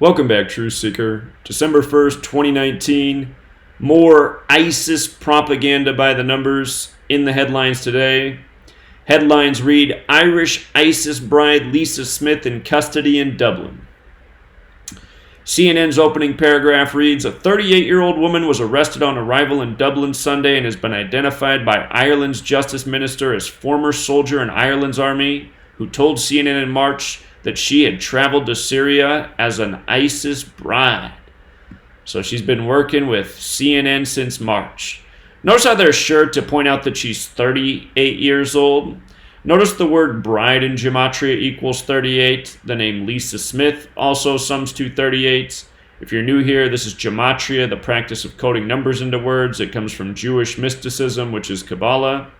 Welcome back, Truth Seeker. December 1st, 2019. More ISIS propaganda by the numbers in the headlines today. Headlines read, Irish ISIS bride Lisa Smith in custody in Dublin. CNN's opening paragraph reads, a 38-year-old woman was arrested on arrival in Dublin Sunday and has been identified by Ireland's Justice Minister as former soldier in Ireland's army who told CNN in March that she had traveled to Syria as an ISIS bride. So she's been working with CNN since March. Notice how they're sure to point out that she's 38 years old. Notice the word bride in gematria equals 38. The name Lisa Smith also sums to 38. If you're new here, this is gematria, the practice of coding numbers into words. It comes from Jewish mysticism, which is Kabbalah.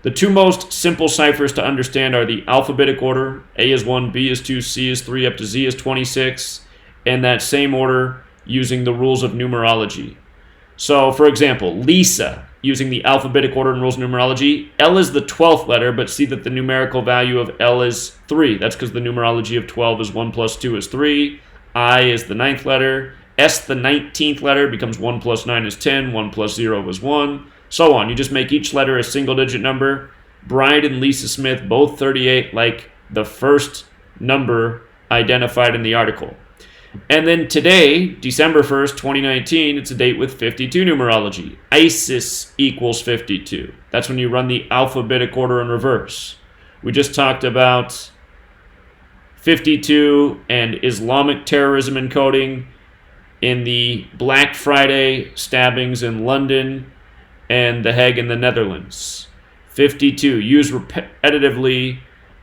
The two most simple ciphers to understand are the alphabetic order. A is 1, B is 2, C is 3, up to Z is 26. And that same order using the rules of numerology. So, for example, Lisa, using the alphabetic order and rules of numerology, L is the 12th letter, but see that the numerical value of L is 3. That's because the numerology of 12 is 1 plus 2 is 3. I is the 9th letter. S, the 19th letter, becomes 1 plus 9 is 10. 1 plus 0 is 1. So on. You just make each letter a single-digit number. Bride and Lisa Smith, both 38, like the first number identified in the article. And then today, December 1st, 2019, it's a date with 52 numerology. ISIS equals 52. That's when you run the alphabetic order in reverse. We just talked about 52 and Islamic terrorism encoding in the Black Friday stabbings in London and The Hague in the Netherlands. 52, used repetitively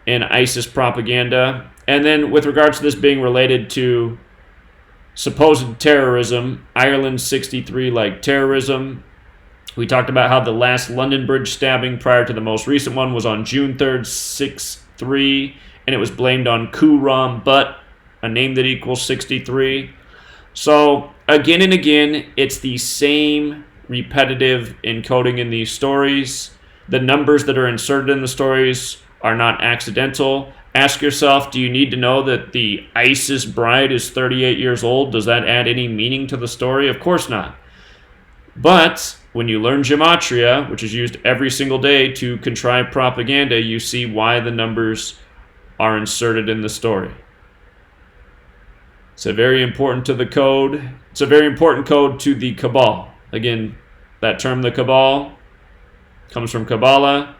in ISIS propaganda. And then with regards to this being related to supposed terrorism, Ireland 63 like terrorism. We talked about how the last London Bridge stabbing prior to the most recent one was on June 3rd, 6-3, and it was blamed on Kuram Butt, a name that equals 63. So again and again, it's the same repetitive encoding in these stories. The numbers that are inserted in the stories are not accidental. Ask yourself, do you need to know that the ISIS bride is 38 years old? Does that add any meaning to the story? Of course not. But when you learn gematria, which is used every single day to contrive propaganda, you see why the numbers are inserted in the story. It's a very important to the code. It's a very important code to the Cabal. Again, that term, the Cabal, comes from Kabbalah,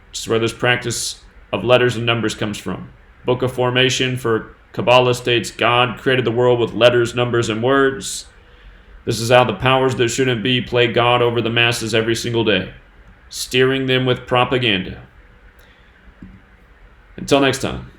which is where this practice of letters and numbers comes from. Book of Formation for Kabbalah states God created the world with letters, numbers, and words. This is how the powers that shouldn't be play God over the masses every single day, steering them with propaganda. Until next time.